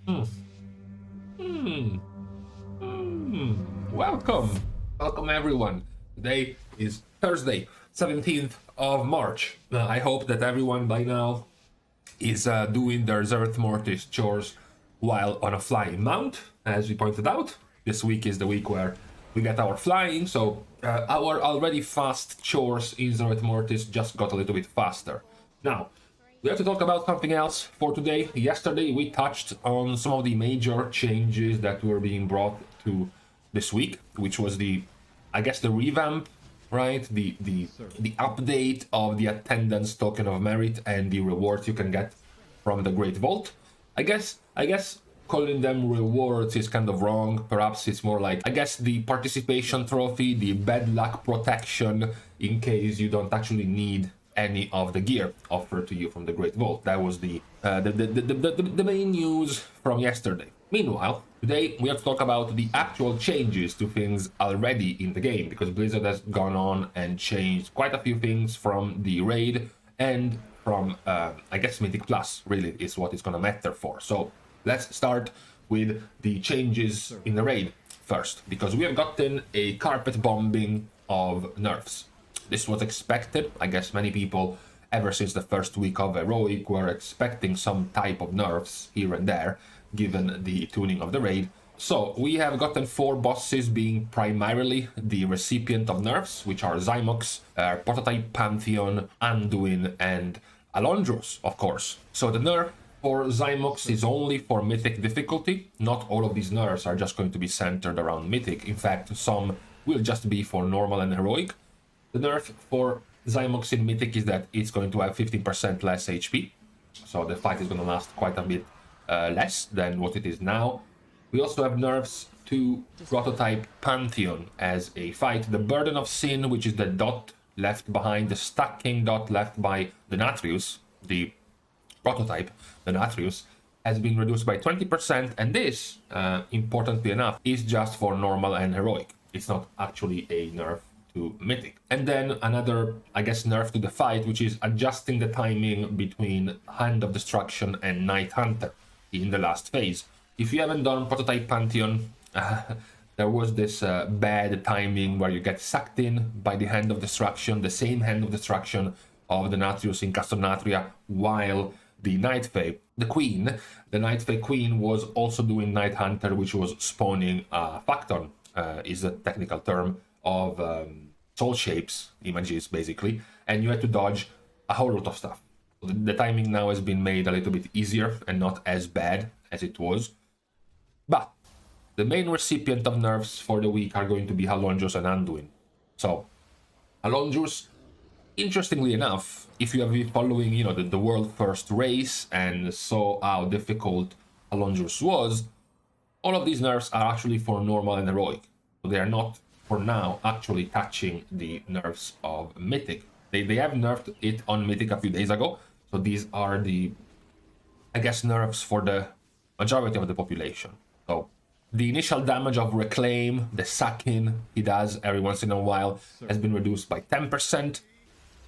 Hmm. Hmm. Hmm. Welcome. Welcome, everyone. Today is Thursday, 17th of March. I hope that everyone by now is doing their Zerth Mortis chores while on a flying mount. As we pointed out, this week is the week where we get our flying, so our already fast chores in Zerth Mortis just got a little bit faster. Now, we have to talk about something else for today. Yesterday we touched on some of the major changes that were being brought to this week, which was I guess the revamp, right? The update of the attendance token of merit and the rewards you can get from the Great Vault. I guess calling them rewards is kind of wrong. Perhaps it's more like, I guess, the participation trophy, the bad luck protection in case you don't actually need any of the gear offered to you from the Great Vault. That was the main news from yesterday. Meanwhile, today we have to talk about the actual changes to things already in the game, because Blizzard has gone on and changed quite a few things from the raid and from, I guess, Mythic Plus really is what it's gonna matter for. So let's start with the changes in the raid first, because we have gotten a carpet bombing of nerfs. This was expected. I guess many people, ever since the first week of Heroic, were expecting some type of nerfs here and there, given the tuning of the raid. So we have gotten 4 bosses being primarily the recipient of nerfs, which are Xymox, Prototype Pantheon, Anduin, and Halondrus, of course. So the nerf for Xymox is only for Mythic difficulty. Not all of these nerfs are just going to be centered around Mythic. In fact, some will just be for normal and Heroic. The nerf for Xymox in Mythic is that it's going to have 15% less HP, so the fight is going to last quite a bit less than what it is now. We also have nerfs to Prototype Pantheon as a fight. The Burden of Sin, which is the dot left behind, the stacking dot left by the Natrius, the Prototype, the Natrius, has been reduced by 20%, and this, importantly enough, is just for normal and Heroic. It's not actually a nerf to Mythic. And then another, I guess, nerf to the fight, which is adjusting the timing between Hand of Destruction and Night Hunter in the last phase. If you haven't done Prototype Pantheon, there was this bad timing where you get sucked in by the Hand of Destruction, the same Hand of Destruction of the Natrius in Castronatria, while the Night Fae, the Night Fae Queen was also doing Night Hunter, which was spawning Facton, is a technical term, of soul shapes images, basically, and you had to dodge a whole lot of stuff. The timing now has been made a little bit easier and not as bad as it was. But the main recipient of nerfs for the week are going to be Halondrus and Anduin. So, Halondrus, interestingly enough, if you have been following, the world first race and saw how difficult Halondrus was, all of these nerfs are actually for normal and Heroic. So they are not, for now, actually touching the nerfs of Mythic. They have nerfed it on Mythic a few days ago, so these are the, I guess, nerfs for the majority of the population. So the initial damage of Reclaim, the suck-in he does every once in a while, has been reduced by 10%.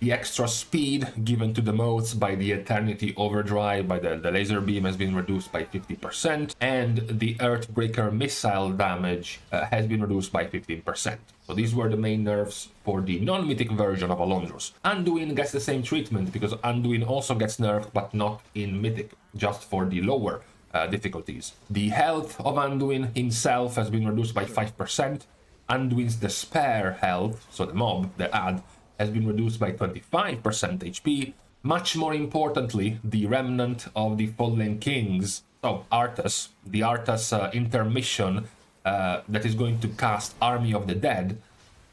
The extra speed given to the motes by the Eternity Overdrive, by the laser beam, has been reduced by 50%, and the Earthbreaker missile damage has been reduced by 15%. So these were the main nerfs for the non-mythic version of Halondrus. Anduin gets the same treatment, because Anduin also gets nerfed, but not in mythic, just for the lower difficulties. The health of Anduin himself has been reduced by 5%. Anduin's Despair health, so the mob, the ad, has been reduced by 25% HP. Much more importantly, the Remnant of the Fallen Kings, so Arthas, the Arthas intermission that is going to cast Army of the Dead,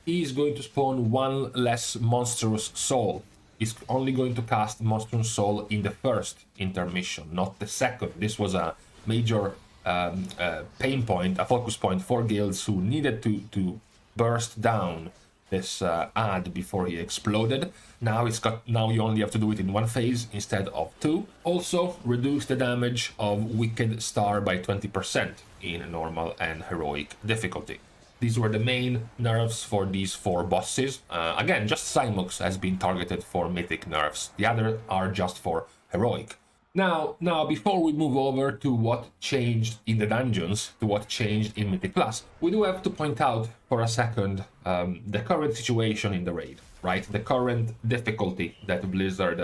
is going to spawn 1 less Monstrous Soul. He's only going to cast Monstrous Soul in the first intermission, not the second. This was a major pain point, a focus point for guilds who needed to burst down this ad before he exploded. Now you only have to do it in 1 phase instead of 2. Also, reduce the damage of Wicked Star by 20% in normal and Heroic difficulty. These were the main nerfs for these 4 bosses. Again, just Xymox has been targeted for Mythic nerfs. The other are just for Heroic. Now, before we move over to what changed in the dungeons, to what changed in Mythic Plus, we do have to point out for a second the current situation in the raid, right? The current difficulty that Blizzard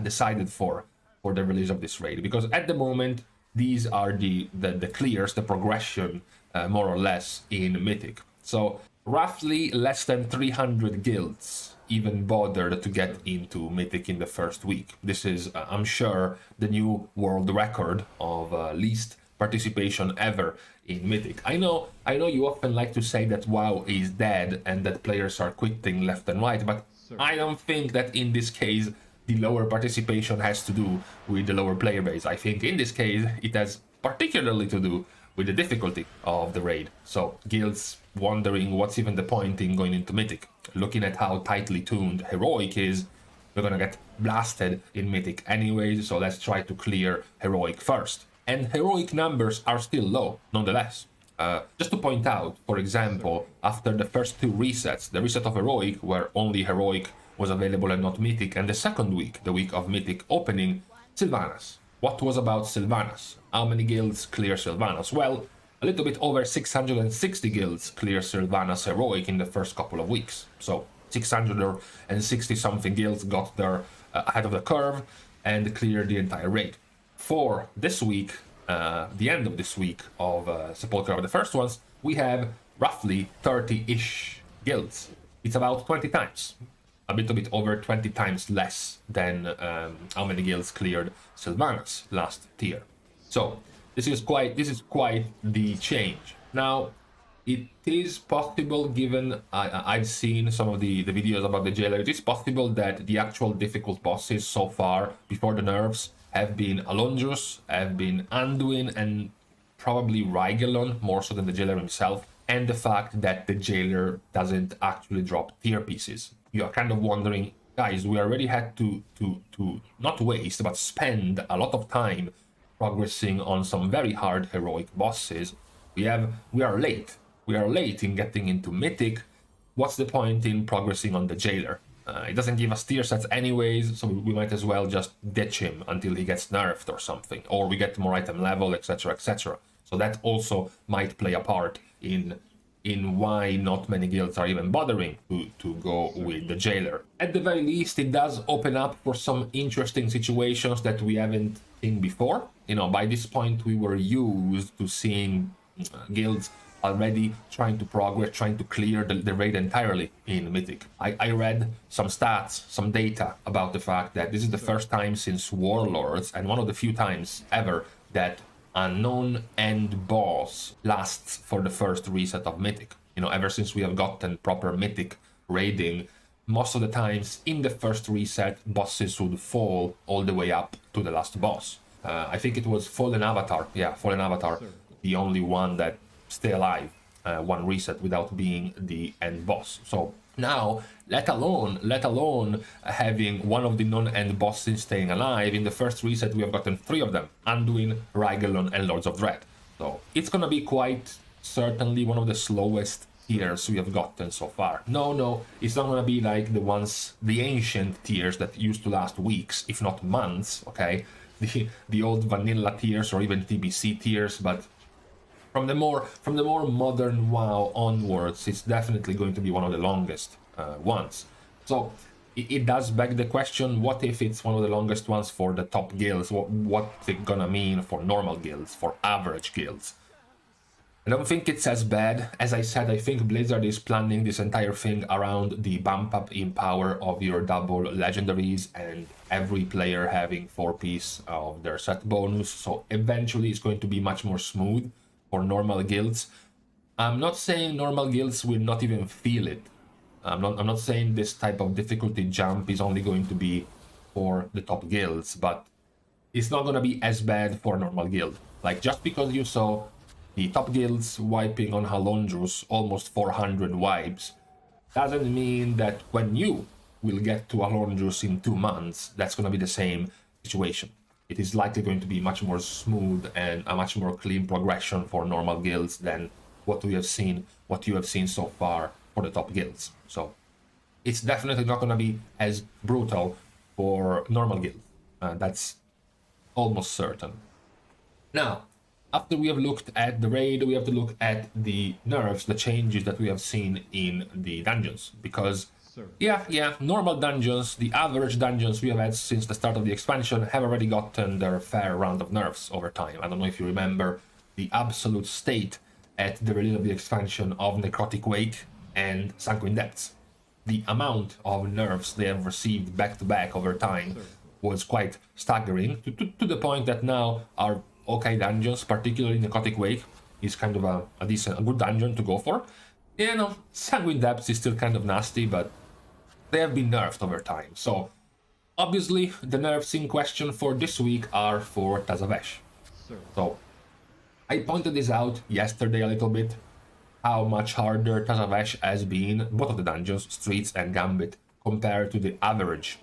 decided for the release of this raid, because at the moment these are the clears, the progression more or less in Mythic. So roughly less than 300 guilds even bothered to get into Mythic in the first week. This is, I'm sure, the new world record of least participation ever in Mythic. I know you often like to say that WoW is dead and that players are quitting left and right, but I don't think that in this case the lower participation has to do with the lower player base. I think in this case it has particularly to do with the difficulty of the raid. So guilds wondering what's even the point in going into Mythic. Looking at how tightly tuned Heroic is, we're gonna get blasted in Mythic anyways, so let's try to clear Heroic first. And Heroic numbers are still low, nonetheless. Just to point out, for example, after the first two resets, the reset of Heroic, where only Heroic was available and not Mythic, and the second week, the week of Mythic opening, Sylvanas. What was about Sylvanas? How many guilds clear Sylvanas? Well, a little bit over 660 guilds clear Sylvanas Heroic in the first couple of weeks. So 660 something guilds got there ahead of the curve and cleared the entire raid. For this week, the end of this week of Sepulchre of the First Ones, we have roughly 30-ish guilds. It's about 20 times. A little bit over 20 times less than how many guilds cleared Sylvanas last tier. So this is quite the change. Now, it is possible, given I've seen some of the videos about the jailer, it is possible that the actual difficult bosses so far before the nerfs have been Halondrus, have been Anduin, and probably Rygelon, more so than the jailer himself, and the fact that the jailer doesn't actually drop tier pieces. You are kind of wondering, guys, we already had to not waste, but spend a lot of time progressing on some very hard heroic bosses. We are late. We are late in getting into Mythic. What's the point in progressing on the jailer? It doesn't give us tier sets anyways, so we might as well just ditch him until he gets nerfed or something, or we get more item level, etc, etc. So that also might play a part in why not many guilds are even bothering to go with the jailer. At the very least, it does open up for some interesting situations that we haven't seen before. You know, by this point we were used to seeing guilds already trying to progress, trying to clear the raid entirely in Mythic. I read some stats, some data about the fact that this is the first time since Warlords, and one of the few times ever, that a non-end boss lasts for the first reset of Mythic. You know, ever since we have gotten proper Mythic raiding, most of the times in the first reset, bosses would fall all the way up to the last boss. I think it was Fallen Avatar. Yeah, Fallen Avatar, the only one that stay alive one reset without being the end boss. So now, let alone having one of the non-end bosses staying alive, in the first reset we have gotten 3 of them: Anduin, Rygelon, and Lords of Dread. So it's gonna be quite certainly one of the slowest tiers we have gotten so far. No, it's not gonna be like the ancient tiers that used to last weeks, if not months, okay? The old vanilla tiers or even TBC tiers, but from the more modern WoW onwards, it's definitely going to be one of the longest ones. So it does beg the question: what if it's one of the longest ones for the top guilds? What's it gonna mean for normal guilds, for average guilds? I don't think it's as bad. As I said, I think Blizzard is planning this entire thing around the bump up in power of your double legendaries and every player having 4-piece of their set bonus. So eventually it's going to be much more smooth for normal guilds. I'm not saying normal guilds will not even feel it. I'm not saying this type of difficulty jump is only going to be for the top guilds, but it's not going to be as bad for a normal guild. Like, just because you saw the top guilds wiping on Halondrus almost 400 wipes, doesn't mean that when you will get to Halondrus in 2 months, that's going to be the same situation. It is likely going to be much more smooth and a much more clean progression for normal guilds than what you have seen so far for the top guilds. So it's definitely not going to be as brutal for normal guilds. That's almost certain. Now, after we have looked at the raid, we have to look at the nerfs, the changes that we have seen in the dungeons. Because, normal dungeons, the average dungeons we have had since the start of the expansion have already gotten their fair round of nerfs over time. I don't know if you remember the absolute state at the release of the expansion of Necrotic Wake and Sanguine Depths. The amount of nerfs they have received back-to-back over time was quite staggering, to the point that now our okay dungeons, particularly Necrotic Wake, is kind of a good dungeon to go for. You know, Sanguine Depths is still kind of nasty, but they have been nerfed over time. So, obviously, the nerfs in question for this week are for Tazavesh. So, I pointed this out yesterday a little bit, how much harder Tazavesh has been, both of the dungeons, Streets and Gambit, compared to the average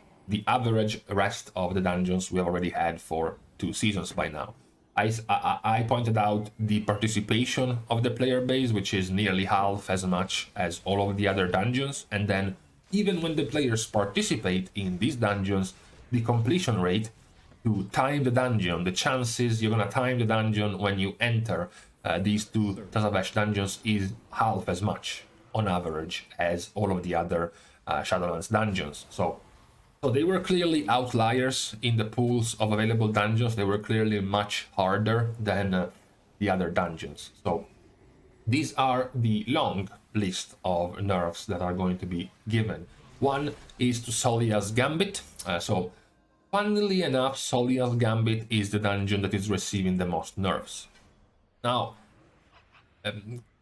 rest of the dungeons we have already had for 2 seasons by now. I pointed out the participation of the player base, which is nearly half as much as all of the other dungeons, and then even when the players participate in these dungeons, the completion rate to time the dungeon, the chances you're gonna time the dungeon when you enter these 2 Tazavesh dungeons is half as much on average as all of the other Shadowlands dungeons. So they were clearly outliers in the pools of available dungeons. They were clearly much harder than the other dungeons. So these are the long list of nerfs that are going to be given. One is to Solia's Gambit. So funnily enough, Solia's Gambit is the dungeon that is receiving the most nerfs. Now,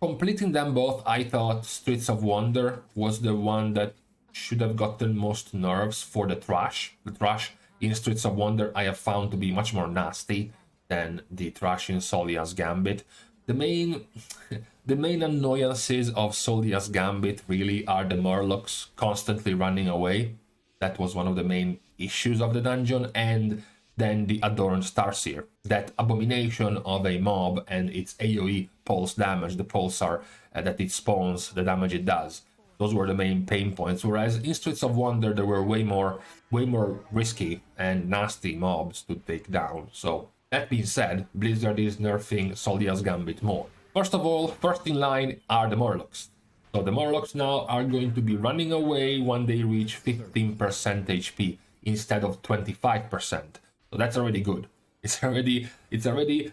completing them both, I thought Streets of Wonder was the one that should have gotten most nerfs for the trash. The trash in Streets of Wonder I have found to be much more nasty than the trash in Solia's Gambit. The main annoyances of Solia's Gambit really are the Murlocs constantly running away. That was one of the main issues of the dungeon, and then the Adorned Starseer, that abomination of a mob and its AoE pulse damage, the pulsar that it spawns, the damage it does. Those were the main pain points, whereas in Streets of Wonder there were way more risky and nasty mobs to take down. So that being said, Blizzard is nerfing Solia's Gambit more. First of all, first in line are the Murlocs. So the Murlocs now are going to be running away when they reach 15% HP instead of 25%. So that's already good. It's already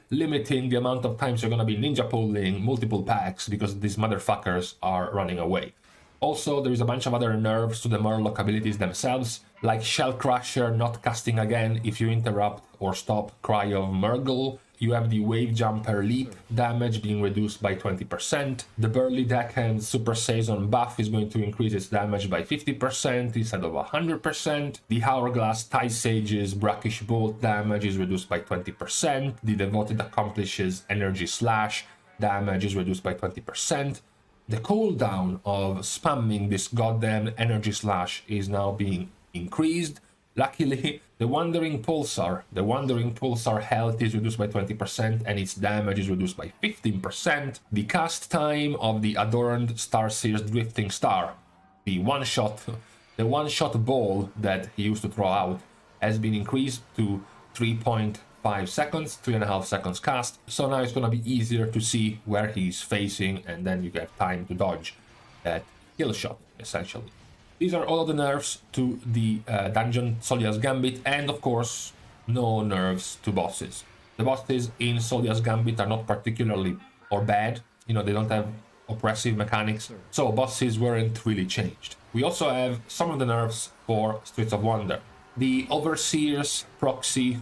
limiting the amount of times you're gonna be ninja pulling multiple packs because these motherfuckers are running away. Also, there is a bunch of other nerfs to the Murloc abilities themselves, like Shell Crusher not casting again if you interrupt or stop Cry of Murgle. You have the Wave Jumper Leap damage being reduced by 20%. The Burly Deckhand Super Saison buff is going to increase its damage by 50% instead of 100%. The Hourglass Tie Sage's Brackish Bolt damage is reduced by 20%. The Devoted Accomplish's Energy Slash damage is reduced by 20%. The cooldown of spamming this goddamn Energy Slash is now being increased. Luckily, the Wandering Pulsar health is reduced by 20% and its damage is reduced by 15%. The cast time of the Adorned Starseer's Drifting Star, the one-shot ball that he used to throw out, has been increased to 3.5 seconds, 3.5 seconds cast. So now it's gonna be easier to see where he's facing, and then you have time to dodge that kill shot, essentially. These are all of the nerfs to the dungeon Solia's Gambit, and of course, no nerfs to bosses. The bosses in Solia's Gambit are not particularly or bad, you know, they don't have oppressive mechanics, so bosses weren't really changed. We also have some of the nerfs for Streets of Wonder. The Overseer's Proxy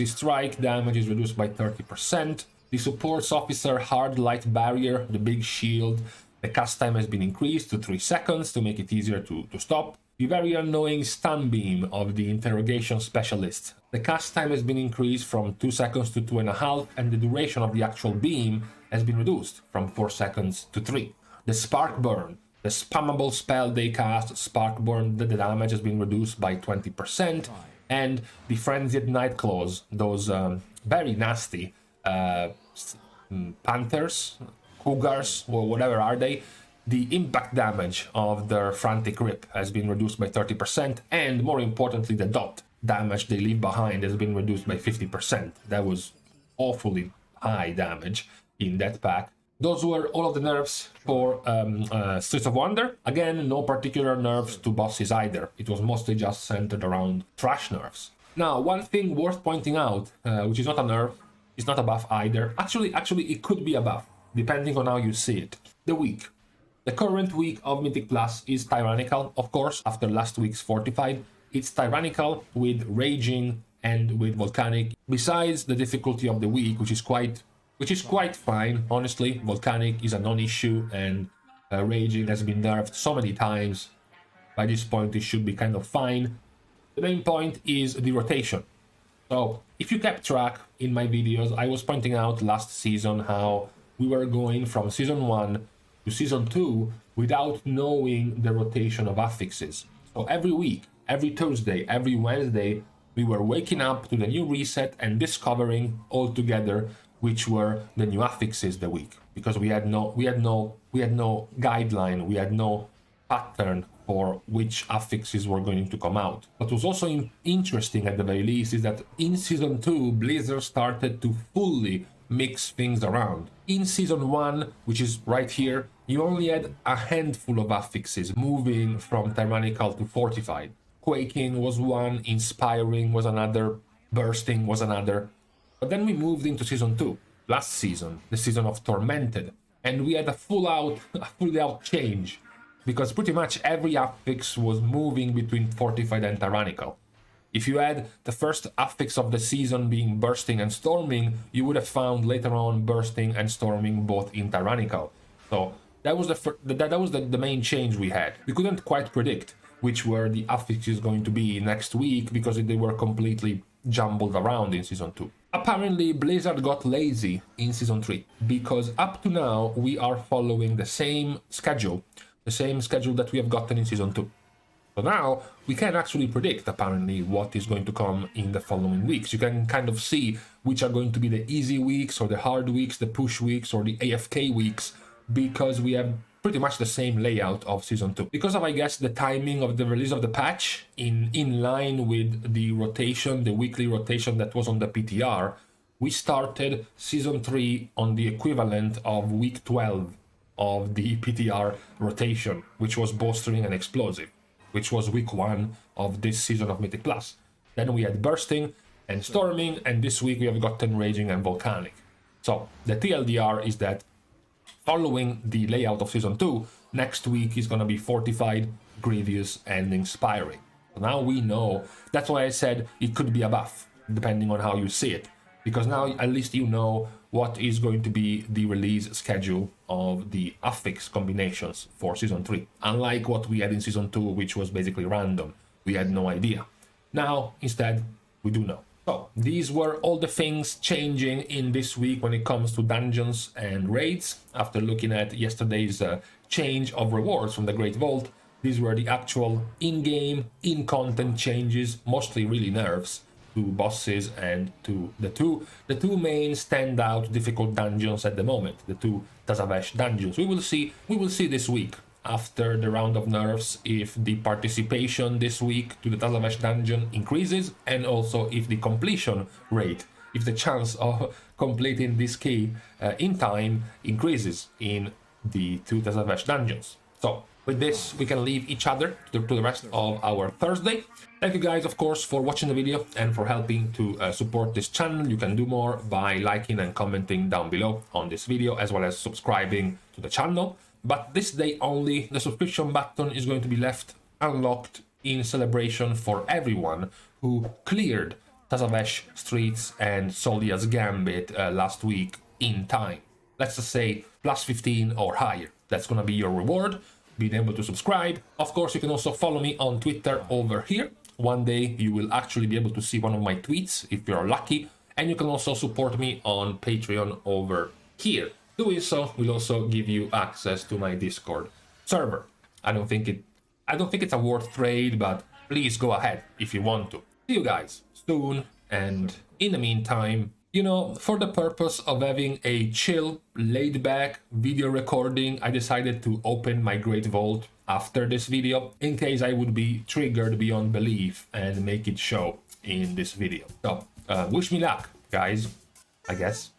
Strike damage is reduced by 30%. The Supports Officer Hard Light Barrier, the big shield, the cast time has been increased to 3 seconds to make it easier to stop. The very annoying Stun Beam of the Interrogation Specialist. The cast time has been increased from 2 seconds to 2.5, and the duration of the actual beam has been reduced from 4 seconds to 3. The Spark Burn, the spammable spell they cast, Spark Burn, the damage has been reduced by 20%. And the Frenzied Nightclaws, those very nasty Panthers, Cougars, or whatever are they, the impact damage of their Frantic Rip has been reduced by 30%, and more importantly, the dot. damage they leave behind has been reduced by 50%. That was awfully high damage in that pack. Those were all of the nerfs for Streets of Wonder. Again, no particular nerfs to bosses either. It was mostly just centered around trash nerfs. Now, one thing worth pointing out, which is not a nerf, is not a buff either. Actually, it could be a buff, depending on how you see it. The week. The current week of Mythic Plus is tyrannical, of course, after last week's Fortified. It's tyrannical with Raging and with Volcanic. Besides the difficulty of the week, which is quite fine, honestly. Volcanic is a non-issue, and Raging has been nerfed so many times. By this point, it should be kind of fine. The main point is the rotation. So, if you kept track in my videos, I was pointing out last season how we were going from Season 1 to Season 2 without knowing the rotation of affixes. So every week, every Tuesday, every Wednesday, we were waking up to the new reset and discovering all together which were the new affixes the week, because we had no guideline, we had no pattern for which affixes were going to come out. What was also interesting at the very least is that in Season 2, Blizzard started to fully mix things around. In Season 1, which is right here, you only had a handful of affixes moving from Tyrannical to Fortified. Quaking was one, Inspiring was another, Bursting was another. But then we moved into Season 2, last season, the season of Tormented, and we had a fully out change, because pretty much every affix was moving between Fortified and Tyrannical. If you had the first affix of the season being Bursting and Storming, you would have found later on Bursting and Storming both in Tyrannical. So that was the main change we had. We couldn't quite predict which were the affixes going to be next week, because they were completely jumbled around in Season 2. Apparently, Blizzard got lazy in Season 3, because up to now we are following the same schedule that we have gotten in Season 2. So now we can actually predict, apparently, what is going to come in the following weeks. You can kind of see which are going to be the easy weeks, or the hard weeks, the push weeks, or the AFK weeks, because we have pretty much the same layout of Season 2. Because of, I guess, the timing of the release of the patch, in line with the rotation, the weekly rotation that was on the PTR, we started Season 3 on the equivalent of week 12 of the PTR rotation, which was Bolstering and Explosive, which was week 1 of this season of Mythic Plus. Then we had Bursting and Storming, and this week we have gotten Raging and Volcanic. So the TLDR is that following the layout of Season 2, next week is going to be Fortified, Grievous, and Inspiring. So now we know. That's why I said it could be a buff, depending on how you see it. Because now at least you know what is going to be the release schedule of the affix combinations for Season 3. Unlike what we had in Season 2, which was basically random. We had no idea. Now, instead, we do know. So, these were all the things changing in this week when it comes to dungeons and raids. After looking at yesterday's change of rewards from the Great Vault, these were the actual in-game, in-content changes, mostly really nerfs to bosses and to the two main standout difficult dungeons at the moment, the two Tazavesh Dungeons. We will see this week, after the round of nerfs, if the participation this week to the Tazavesh Dungeon increases, and also if the completion rate, if the chance of completing this key in time increases in the two Tazavesh Dungeons. So, with this, we can leave each other to the rest of our Thursday. Thank you guys, of course, for watching the video and for helping to support this channel. You can do more by liking and commenting down below on this video, as well as subscribing to the channel. But this day only, the subscription button is going to be left unlocked in celebration for everyone who cleared Tazavesh Streets and Solia's Gambit last week in time. Let's just say plus 15 or higher. That's going to be your reward, being able to subscribe. Of course, you can also follow me on Twitter over here. One day you will actually be able to see one of my tweets if you're lucky. And you can also support me on Patreon over here. Doing so will also give you access to my Discord server. I don't think it's a worth trade, but please go ahead if you want to. See you guys soon, and in the meantime, you know, for the purpose of having a chill, laid-back video recording, I decided to open my Great Vault after this video, in case I would be triggered beyond belief and make it show in this video. So wish me luck, guys, I guess.